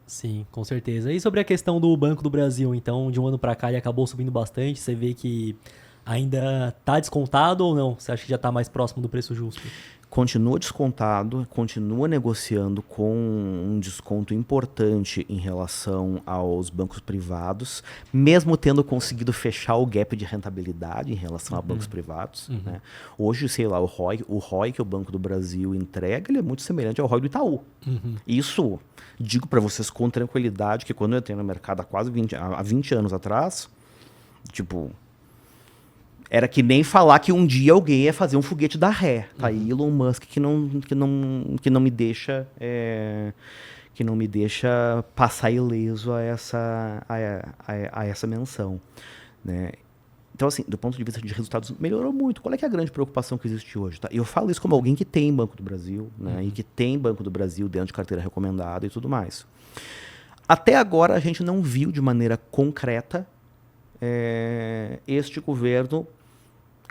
Sim, com certeza. E sobre a questão do Banco do Brasil, então, de um ano para cá ele acabou subindo bastante. Você vê que ainda tá descontado ou não? Você acha que já tá mais próximo do preço justo? Continua descontado, continua negociando com um desconto importante em relação aos bancos privados, mesmo tendo conseguido fechar o gap de rentabilidade em relação a bancos privados. Né? Hoje, sei lá, o ROI que o Banco do Brasil entrega, ele é muito semelhante ao ROI do Itaú. Isso, digo para vocês com tranquilidade, que quando eu entrei no mercado há 20 anos atrás, tipo, era que nem falar que um dia alguém ia fazer um foguete da ré. Tá aí Elon Musk que não me deixa que não me deixa passar ileso a essa menção, né? Então, assim, do ponto de vista de resultados, melhorou muito. Qual é que é a grande preocupação que existe hoje? Tá? Eu falo isso como alguém que tem Banco do Brasil, né? E que tem Banco do Brasil dentro de carteira recomendada e tudo mais. Até agora, a gente não viu de maneira concreta este governo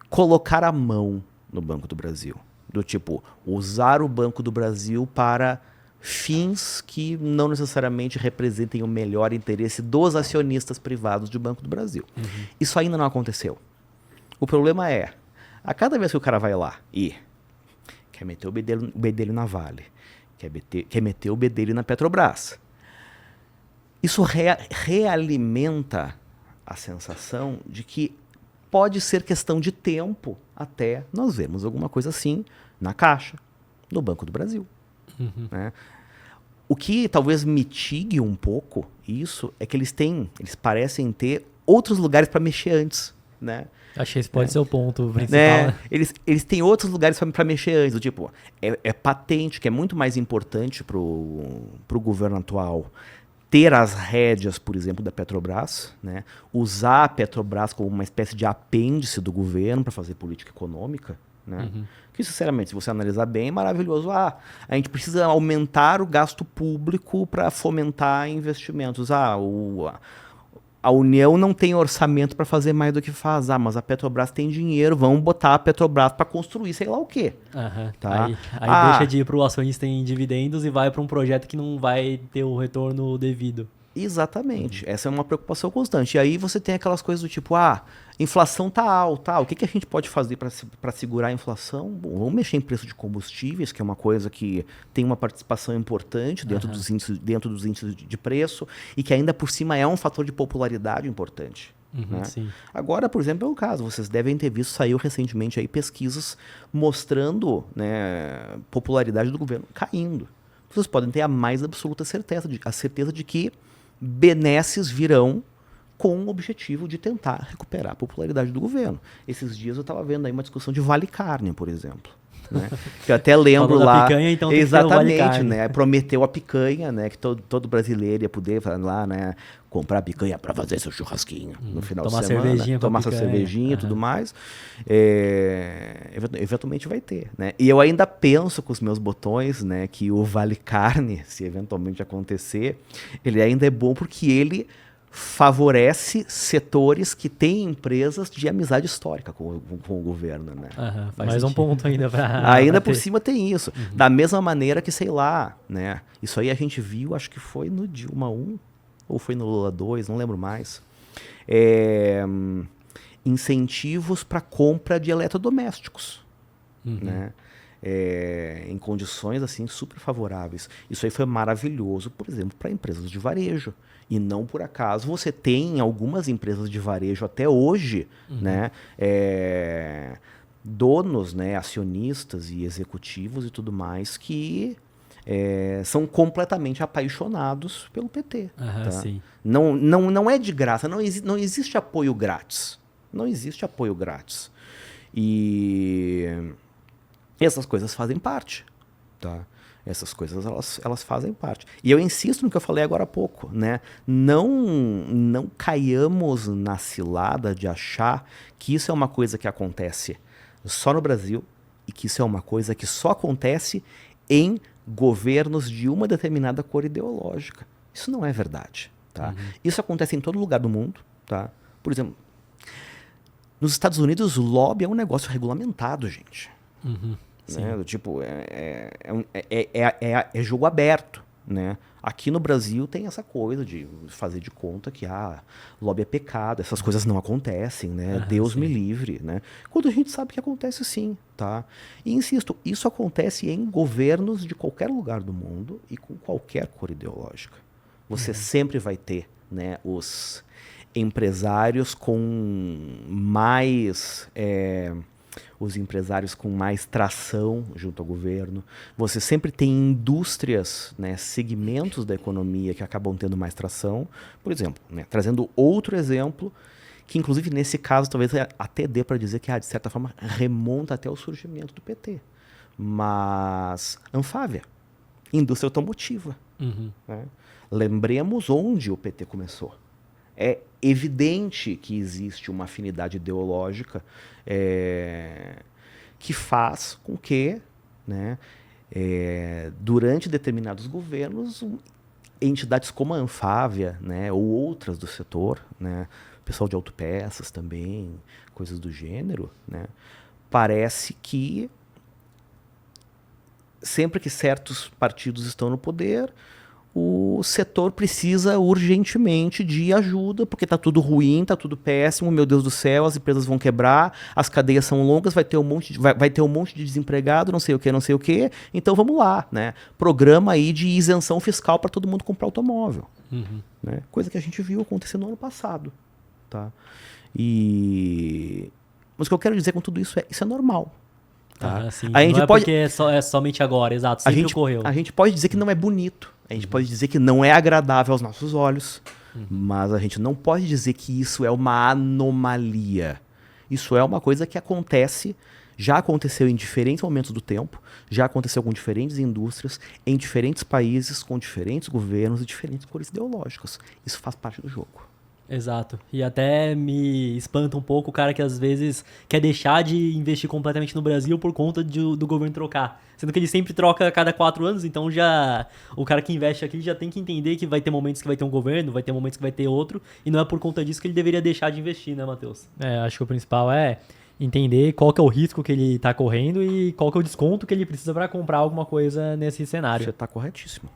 colocar a mão no Banco do Brasil. Do tipo, usar o Banco do Brasil para fins que não necessariamente representem o melhor interesse dos acionistas privados do Banco do Brasil. Isso ainda não aconteceu. O problema é, a cada vez que o cara vai lá e quer meter o bedelho na Vale, quer meter o bedelho na Petrobras, isso realimenta a sensação de que pode ser questão de tempo até nós vermos alguma coisa assim na Caixa, no Banco do Brasil. Né? O que talvez mitigue um pouco isso é que eles parecem ter outros lugares para mexer antes. Né? Acho que esse pode ser o ponto principal. Né? Né? Eles têm outros lugares para mexer antes. Do tipo, é patente que é muito mais importante para o governo atual ter as rédeas, por exemplo, da Petrobras, né? Usar a Petrobras como uma espécie de apêndice do governo para fazer política econômica, né? Que, sinceramente, se você analisar bem, é maravilhoso. A gente precisa aumentar o gasto público para fomentar investimentos. A União não tem orçamento para fazer mais do que faz. Mas a Petrobras tem dinheiro, vamos botar a Petrobras para construir sei lá o quê. Tá? Aí deixa de ir para o acionista em dividendos e vai para um projeto que não vai ter o retorno devido. Exatamente. Essa é uma preocupação constante. E aí você tem aquelas coisas do tipo, inflação tá alta, o que a gente pode fazer para segurar a inflação? Bom, vamos mexer em preço de combustíveis, que é uma coisa que tem uma participação importante dentro dos índices de preço e que ainda por cima é um fator de popularidade importante. Né? Agora, por exemplo, é o caso. Vocês devem ter visto, saiu recentemente aí pesquisas mostrando, né, popularidade do governo caindo. Vocês podem ter a mais absoluta certeza de que benesses virão com o objetivo de tentar recuperar a popularidade do governo. Esses dias eu estava vendo aí uma discussão de Vale Carne, por exemplo. Né? Que eu até lembro Falou lá. Da picanha, então tem exatamente, que ter um Vale Carne. né? Prometeu a picanha, né? Que todo brasileiro ia poder lá, né? Comprar picanha para fazer seu churrasquinho no final de semana, tomar sua cervejinha e tudo mais. Eventualmente vai ter, né? E eu ainda penso com os meus botões, né? Que o Vale Carne, se eventualmente acontecer, ele ainda é bom porque ele favorece setores que têm empresas de amizade histórica com o governo, né? Mais um ponto ainda para ainda por cima tem isso. Da mesma maneira que, sei lá, né? Isso aí a gente viu, acho que foi no Dilma 1 ou foi no Lula 2, não lembro mais. Incentivos para compra de eletrodomésticos, né? Em condições assim super favoráveis. Isso aí foi maravilhoso, por exemplo, para empresas de varejo. E não por acaso você tem algumas empresas de varejo até hoje, né, donos, né, acionistas e executivos e tudo mais que são completamente apaixonados pelo PT. Tá? Sim. Não é de graça, não existe apoio grátis. Não existe apoio grátis. E essas coisas fazem parte, tá? Essas coisas, elas fazem parte. E eu insisto no que eu falei agora há pouco, né? Não caiamos na cilada de achar que isso é uma coisa que acontece só no Brasil e que isso é uma coisa que só acontece em governos de uma determinada cor ideológica. Isso não é verdade, tá? Isso acontece em todo lugar do mundo, tá? Por exemplo, nos Estados Unidos, o lobby é um negócio regulamentado, gente. Né? Tipo, é jogo aberto. né? Aqui no Brasil tem essa coisa de fazer de conta que lobby é pecado, essas coisas não acontecem, né? Deus me livre, né? Quando a gente sabe que acontece sim, tá? E insisto, isso acontece em governos de qualquer lugar do mundo e com qualquer cor ideológica. Você sempre vai ter, né, os empresários com mais tração junto ao governo. Você sempre tem indústrias, né, segmentos da economia que acabam tendo mais tração. Por exemplo, né, trazendo outro exemplo, que inclusive nesse caso talvez até dê para dizer que de certa forma remonta até o surgimento do PT. Mas Anfávia, indústria automotiva. Né? Lembremos onde o PT começou. É evidente que existe uma afinidade ideológica que faz com que, né, durante determinados governos, entidades como a Anfávia, né, ou outras do setor, né, pessoal de autopeças também, coisas do gênero, né, parece que sempre que certos partidos estão no poder, o setor precisa urgentemente de ajuda, porque está tudo ruim, está tudo péssimo, meu Deus do céu, as empresas vão quebrar, as cadeias são longas, vai ter um monte de desempregado, não sei o que, então vamos lá, né? Programa aí de isenção fiscal para todo mundo comprar automóvel. Né? Coisa que a gente viu acontecer no ano passado. Tá? Mas o que eu quero dizer com tudo isso isso é normal. Tá? Sim. A gente não pode... porque é somente agora, exato, sempre ocorreu. A gente pode dizer que não é bonito, a gente pode dizer que não é agradável aos nossos olhos, mas a gente não pode dizer que isso é uma anomalia. Isso é uma coisa que acontece, já aconteceu em diferentes momentos do tempo, já aconteceu com diferentes indústrias, em diferentes países, com diferentes governos e diferentes cores ideológicas. Isso faz parte do jogo. Exato. E até me espanta um pouco o cara que às vezes quer deixar de investir completamente no Brasil por conta do governo trocar. Sendo que ele sempre troca a cada 4 anos, então o cara que investe aqui já tem que entender que vai ter momentos que vai ter um governo, vai ter momentos que vai ter outro, e não é por conta disso que ele deveria deixar de investir, né, Matheus? Acho que o principal é entender qual que é o risco que ele está correndo e qual que é o desconto que ele precisa para comprar alguma coisa nesse cenário. Você está corretíssimo.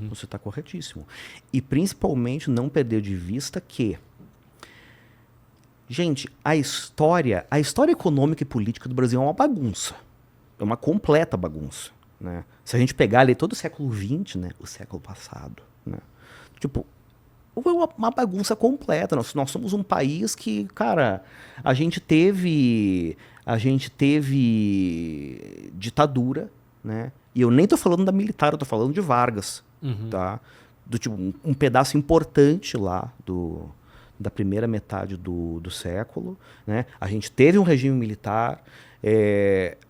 Você está corretíssimo. E principalmente não perder de vista que, gente, a história econômica e política do Brasil é uma bagunça. É uma completa bagunça. Né? Se a gente pegar ali todo o século XX, né, o século passado, né, tipo, foi uma bagunça completa. Nós somos um país que, cara, a gente teve ditadura, né? E eu nem tô falando da militar, eu tô falando de Vargas, tá? Do tipo, um pedaço importante lá da primeira metade do século, né? A gente teve um regime militar,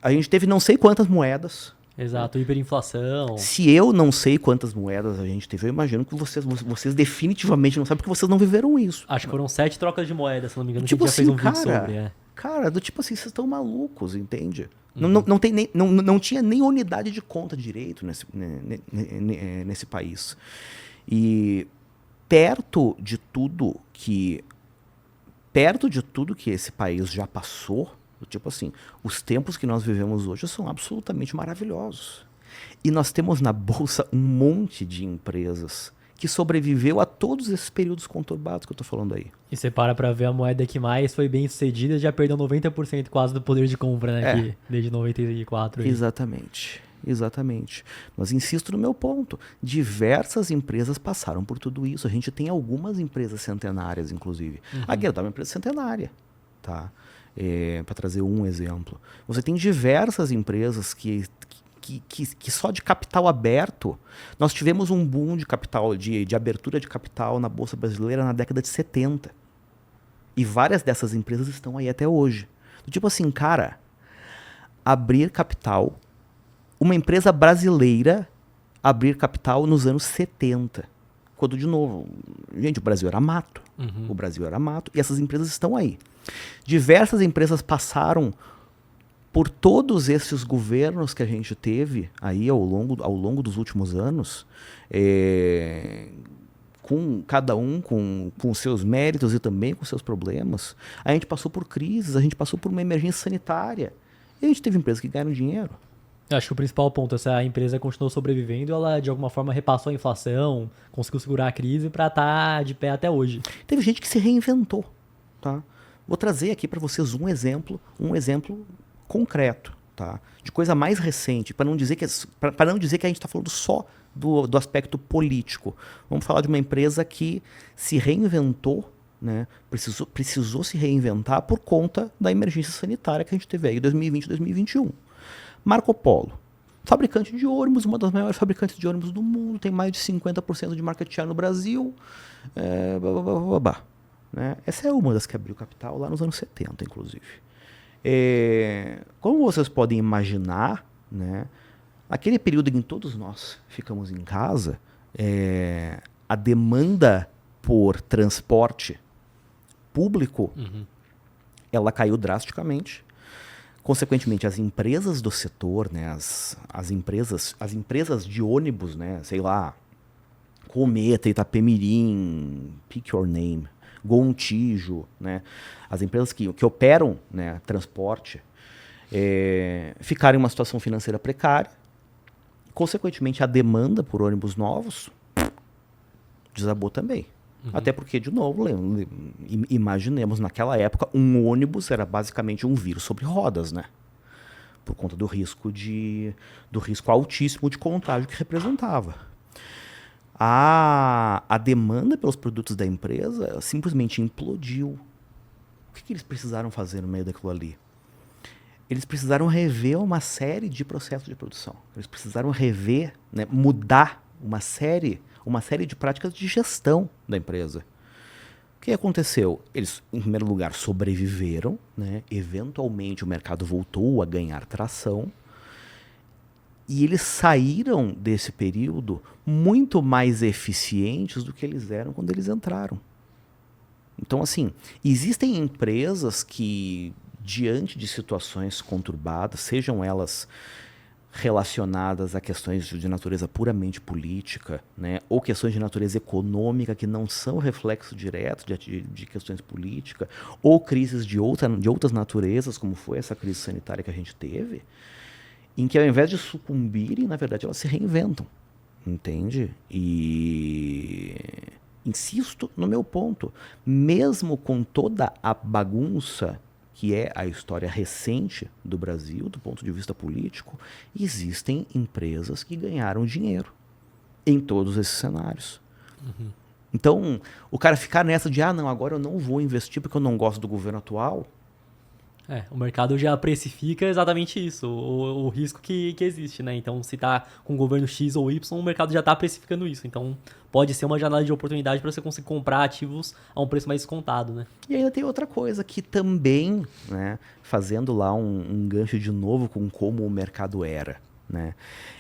a gente teve não sei quantas moedas. Exato, hiperinflação. Se eu não sei quantas moedas a gente teve, eu imagino que vocês definitivamente não sabem, porque vocês não viveram isso. Acho que foram 7 trocas de moedas, se não me engano, tipo que a gente já assim, fez um vídeo sobre. Cara, do tipo assim, vocês estão malucos, entende? Não tinha nem unidade de conta direito nesse país. E perto de tudo que esse país já passou, tipo assim, os tempos que nós vivemos hoje são absolutamente maravilhosos. E nós temos na Bolsa um monte de empresas que sobreviveu a todos esses períodos conturbados que eu tô falando aí. E você para ver a moeda que mais foi bem sucedida, já perdeu 90% quase do poder de compra, né? Aqui, desde 94. Aí. Exatamente. Mas insisto no meu ponto. Diversas empresas passaram por tudo isso. A gente tem algumas empresas centenárias, inclusive. A Gerdau é uma empresa centenária, tá? Para trazer um exemplo. Você tem diversas empresas que só de capital aberto, nós tivemos um boom de capital, de abertura de capital na Bolsa Brasileira na década de 70. E várias dessas empresas estão aí até hoje. Tipo assim, cara, abrir capital, uma empresa brasileira abrir capital nos anos 70. Quando, de novo, gente, o Brasil era mato. O Brasil era mato e essas empresas estão aí. Diversas empresas passaram por todos esses governos que a gente teve aí ao longo dos últimos anos, com cada um com seus méritos e também com seus problemas. A gente passou por crises, a gente passou por uma emergência sanitária. E a gente teve empresas que ganharam dinheiro. Eu acho que o principal ponto é se a empresa continuou sobrevivendo, ela de alguma forma repassou a inflação, conseguiu segurar a crise para estar de pé até hoje. Teve gente que se reinventou, tá? Vou trazer aqui para vocês um exemplo concreto, tá? De coisa mais recente, para não dizer que a gente está falando só do aspecto político. Vamos falar de uma empresa que se reinventou, né? Precisou se reinventar por conta da emergência sanitária que a gente teve aí em 2020 e 2021. Marco Polo, fabricante de ônibus, uma das maiores fabricantes de ônibus do mundo, tem mais de 50% de market share no Brasil, né? Essa é uma das que abriu capital lá nos anos 70, inclusive. Como vocês podem imaginar, né, naquele período em que todos nós ficamos em casa, a demanda por transporte público, ela caiu drasticamente. Consequentemente, as empresas do setor, né, as empresas de ônibus, né, sei lá, Cometa, Itapemirim, pick your name, Gontijo, né, as empresas que operam, né, transporte, ficaram em uma situação financeira precária. Consequentemente, a demanda por ônibus novos desabou também. Até porque, de novo, imaginemos, naquela época, um ônibus era basicamente um vírus sobre rodas, né? Por conta do risco altíssimo de contágio que representava. A demanda pelos produtos da empresa simplesmente implodiu. O que eles precisaram fazer no meio daquilo ali? Eles precisaram rever uma série de processos de produção. Eles precisaram rever, né, mudar uma série de práticas de gestão da empresa. O que aconteceu? Eles, em primeiro lugar, sobreviveram, né? Eventualmente o mercado voltou a ganhar tração e eles saíram desse período muito mais eficientes do que eles eram quando eles entraram. Então, assim, existem empresas que, diante de situações conturbadas, sejam elas relacionadas a questões de natureza puramente política, né, ou questões de natureza econômica que não são reflexo direto de questões políticas, ou crises de outras naturezas, como foi essa crise sanitária que a gente teve, em que ao invés de sucumbirem, na verdade, elas se reinventam, entende? E insisto no meu ponto, mesmo com toda a bagunça que é a história recente do Brasil, do ponto de vista político, existem empresas que ganharam dinheiro em todos esses cenários. Então, o cara ficar nessa de, não, agora eu não vou investir porque eu não gosto do governo atual. O mercado já precifica exatamente isso, o risco que existe, né? Então, se tá com o governo X ou Y, o mercado já tá precificando isso. Então, pode ser uma janela de oportunidade para você conseguir comprar ativos a um preço mais descontado, né? E ainda tem outra coisa que também, né, fazendo lá um gancho de novo com como o mercado era, né?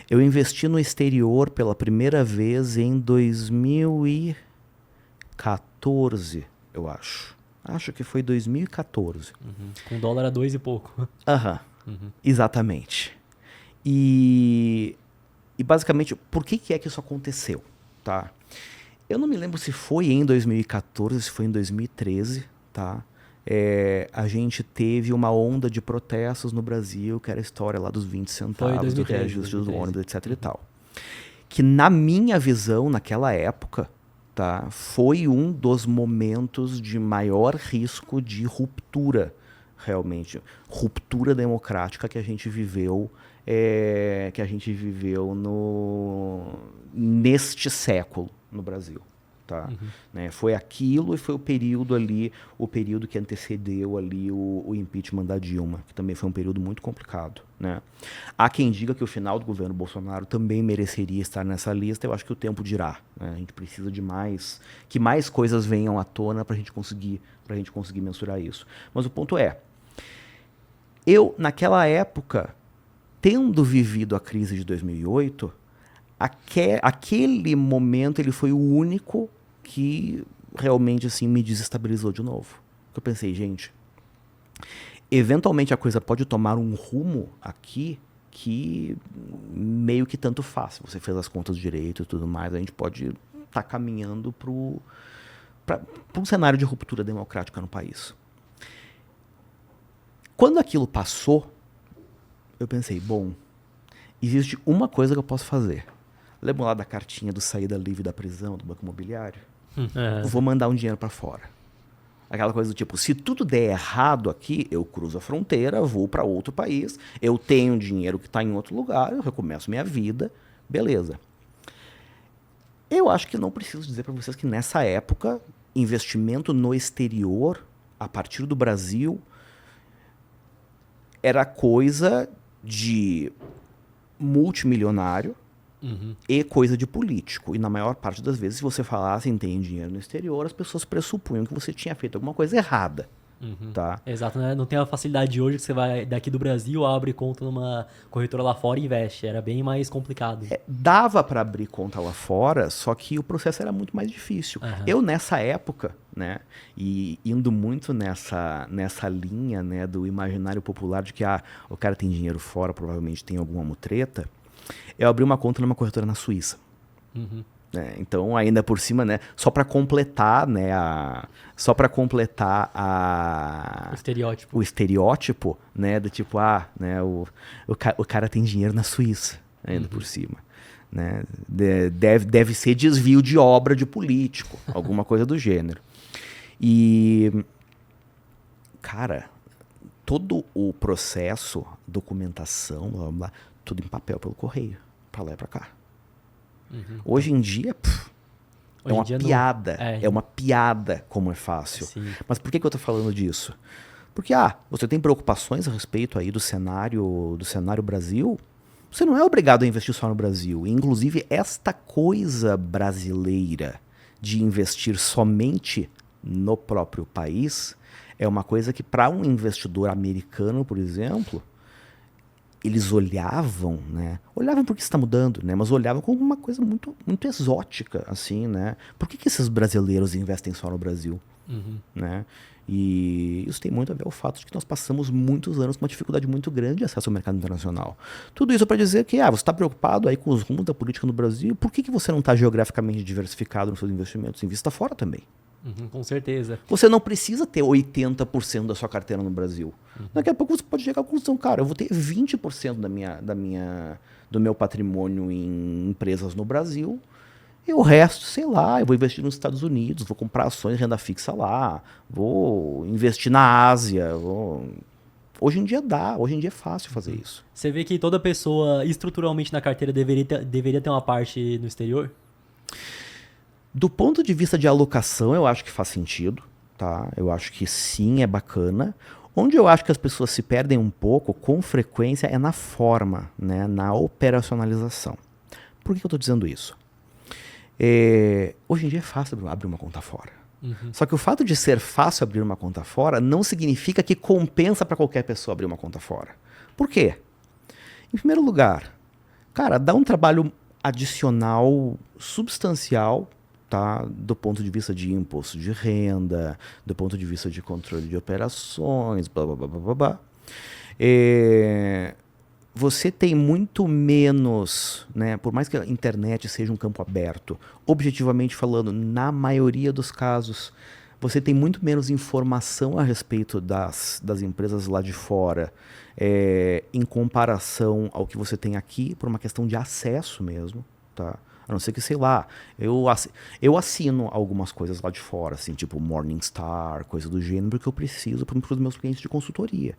Eu investi no exterior pela primeira vez em 2014, eu acho. Acho que foi 2014. Com dólar a 2 e pouco. Exatamente. E basicamente, por que é que isso aconteceu? Tá? Eu não me lembro se foi em 2014, se foi em 2013, tá? A gente teve uma onda de protestos no Brasil, que era a história lá dos 20 centavos, do reajuste dos ônibus, etc e tal. Que na minha visão, naquela época, tá, foi um dos momentos de maior risco de ruptura, realmente, ruptura democrática que a gente viveu, neste século no Brasil. Tá? Né? Foi aquilo e foi o período que antecedeu ali o impeachment da Dilma, que também foi um período muito complicado. Né? Há quem diga que o final do governo Bolsonaro também mereceria estar nessa lista, eu acho que o tempo dirá. Né? A gente precisa de que mais coisas venham à tona para a gente conseguir mensurar isso. Mas o ponto é, eu, naquela época, tendo vivido a crise de 2008, aquele momento ele foi o único que realmente assim me desestabilizou de novo. Eu pensei, gente, eventualmente a coisa pode tomar um rumo aqui que meio que tanto faz. Você fez as contas direito e tudo mais, a gente pode estar caminhando para um cenário de ruptura democrática no país. Quando aquilo passou, eu pensei, bom, existe uma coisa que eu posso fazer. Lembra lá da cartinha do saída livre da prisão, do Banco Imobiliário? Eu vou mandar um dinheiro para fora. Aquela coisa do tipo, se tudo der errado aqui, eu cruzo a fronteira, vou para outro país, eu tenho dinheiro que está em outro lugar, eu recomeço minha vida, beleza. Eu acho que não preciso dizer para vocês que nessa época, investimento no exterior, a partir do Brasil, era coisa de multimilionário e coisa de político. E na maior parte das vezes, se você falasse em ter dinheiro no exterior, as pessoas pressupunham que você tinha feito alguma coisa errada. Tá? Exato, né? Não tem a facilidade de hoje que você vai daqui do Brasil, abre conta numa corretora lá fora e investe. Era bem mais complicado. Dava para abrir conta lá fora, só que o processo era muito mais difícil. Eu, nessa época, né, e indo muito nessa linha, né, do imaginário popular de que o cara tem dinheiro fora, provavelmente tem alguma mutreta, eu abri uma conta numa corretora na Suíça. Então, ainda por cima, né, só para completar, né, o estereótipo, né, do tipo, né, o cara tem dinheiro na Suíça, ainda por cima, né, deve ser desvio de obra de político, alguma coisa do gênero. E, cara, todo o processo, documentação, blá, blá, blá, tudo em papel pelo correio, para lá e para cá. Hoje em dia, é uma piada. É uma piada como é fácil. Sim. Mas por que eu tô falando disso? Porque, você tem preocupações a respeito aí do cenário Brasil, você não é obrigado a investir só no Brasil. Inclusive, esta coisa brasileira de investir somente no próprio país é uma coisa que, para um investidor americano, por exemplo, eles olhavam, né? Olhavam porque está mudando, né? Mas olhavam como uma coisa muito, muito exótica, assim, né? Por que esses brasileiros investem só no Brasil, né? E isso tem muito a ver com o fato de que nós passamos muitos anos com uma dificuldade muito grande de acesso ao mercado internacional. Tudo isso para dizer que, você está preocupado aí com os rumos da política no Brasil, por que você não está geograficamente diversificado nos seus investimentos? Invista fora também. Com certeza. Você não precisa ter 80% da sua carteira no Brasil. Daqui a pouco você pode chegar à conclusão, cara, eu vou ter 20% do meu patrimônio em empresas no Brasil e o resto, sei lá, eu vou investir nos Estados Unidos, vou comprar ações de renda fixa lá, vou investir na Ásia. Hoje em dia hoje em dia é fácil fazer isso. Você vê que toda pessoa, estruturalmente na carteira, deveria ter uma parte no exterior? Do ponto de vista de alocação, eu acho que faz sentido, tá? Eu acho que sim, é bacana. Onde eu acho que as pessoas se perdem um pouco, com frequência, é na forma, né? Na operacionalização. Por que eu estou dizendo isso? Hoje em dia é fácil abrir uma conta fora. Só que o fato de ser fácil abrir uma conta fora não significa que compensa para qualquer pessoa abrir uma conta fora. Por quê? Em primeiro lugar, cara, dá um trabalho adicional substancial, tá? Do ponto de vista de imposto de renda, do ponto de vista de controle de operações, blá, blá, blá, blá, blá. Você tem muito menos, né? Por mais que a internet seja um campo aberto, objetivamente falando, na maioria dos casos, você tem muito menos informação a respeito das empresas lá de fora, em comparação ao que você tem aqui, por uma questão de acesso mesmo, tá? A não ser que, sei lá, eu assino algumas coisas lá de fora, assim, tipo Morningstar, coisa do gênero, porque eu preciso para os meus clientes de consultoria.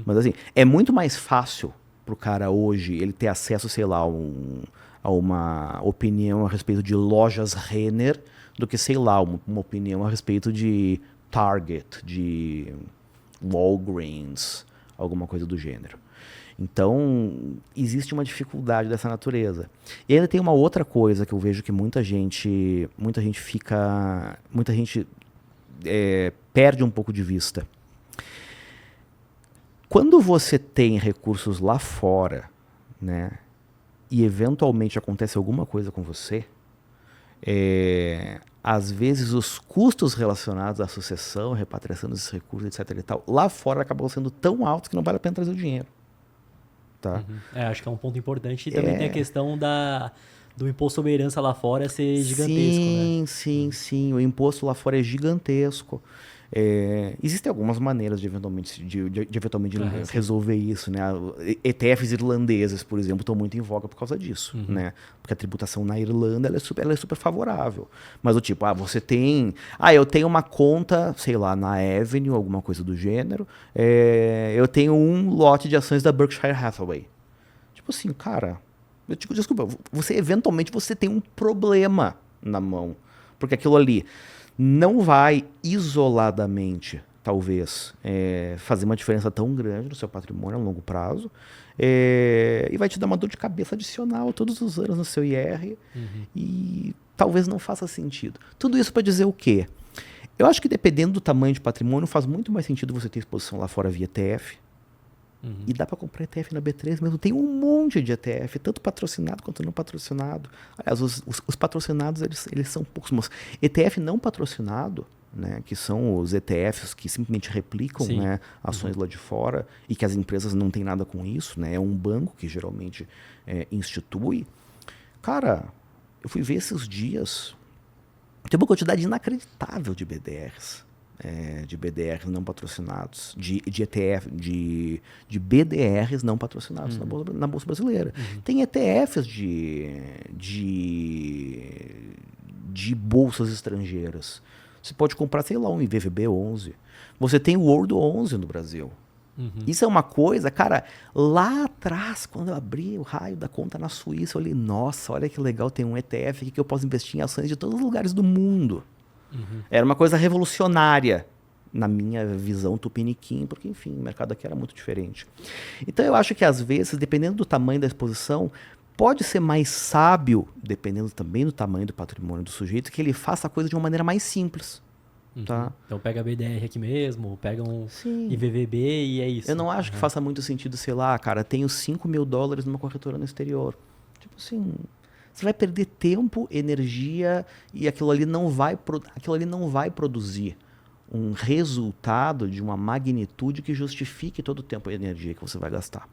Mas, assim, é muito mais fácil para o cara hoje ele ter acesso, sei lá, a uma opinião a respeito de lojas Renner do que, sei lá, uma opinião a respeito de Target, de Walgreens, alguma coisa do gênero. Então, existe uma dificuldade dessa natureza. E ainda tem uma outra coisa que eu vejo que muita gente perde um pouco de vista. Quando você tem recursos lá fora, né, e eventualmente acontece alguma coisa com você, às vezes os custos relacionados à sucessão, repatriação desses recursos, etc. e tal, lá fora acabam sendo tão altos que não vale a pena trazer o dinheiro. Tá? Acho que é um ponto importante. E também tem a questão do imposto sobre herança lá fora ser gigantesco, sim, né? Sim. O imposto lá fora é gigantesco. Existem algumas maneiras de eventualmente, Sim. resolver isso, né? ETFs irlandeses, por exemplo, estão muito em voga por causa disso, né? Porque a tributação na Irlanda ela é super favorável. Mas o tipo, eu tenho uma conta, sei lá, na Avenue, alguma coisa do gênero, eu tenho um lote de ações da Berkshire Hathaway. Tipo assim, cara, eu te digo, desculpa, eventualmente você tem um problema na mão. Porque aquilo ali não vai isoladamente, talvez, fazer uma diferença tão grande no seu patrimônio a longo prazo. E vai te dar uma dor de cabeça adicional todos os anos no seu IR. E talvez não faça sentido. Tudo isso para dizer o quê? Eu acho que dependendo do tamanho de patrimônio, faz muito mais sentido você ter exposição lá fora via ETF. E dá para comprar ETF na B3 mesmo. Tem um monte de ETF, tanto patrocinado quanto não patrocinado. Aliás, os patrocinados, eles são poucos. Mas ETF não patrocinado, né, que são os ETFs que simplesmente replicam, né, ações lá de fora e que as empresas não têm nada com isso, né, é um banco que geralmente institui. Cara, eu fui ver esses dias, tem uma quantidade inacreditável de BDRs. De BDRs não patrocinados, de ETF, de BDRs não patrocinados na Bolsa Brasileira. Tem ETFs de bolsas estrangeiras. Você pode comprar, sei lá, um IVVB11. Você tem o World 11 no Brasil. Isso é uma coisa, cara, lá atrás, quando eu abri o raio da conta na Suíça, eu olhei, nossa, olha que legal, tem um ETF aqui que eu posso investir em ações de todos os lugares do mundo. Era uma coisa revolucionária na minha visão tupiniquim, porque, enfim, o mercado aqui era muito diferente. Então, eu acho que, às vezes, dependendo do tamanho da exposição, pode ser mais sábio, dependendo também do tamanho do patrimônio do sujeito, que ele faça a coisa de uma maneira mais simples. Tá? Então, pega a BDR aqui mesmo, pega um Sim. IVVB e é isso. Eu não acho que faça muito sentido, sei lá, cara, tenho $5.000 numa corretora no exterior. Tipo assim... Você vai perder tempo, energia e aquilo ali não vai produzir um resultado de uma magnitude que justifique todo o tempo e energia que você vai gastar.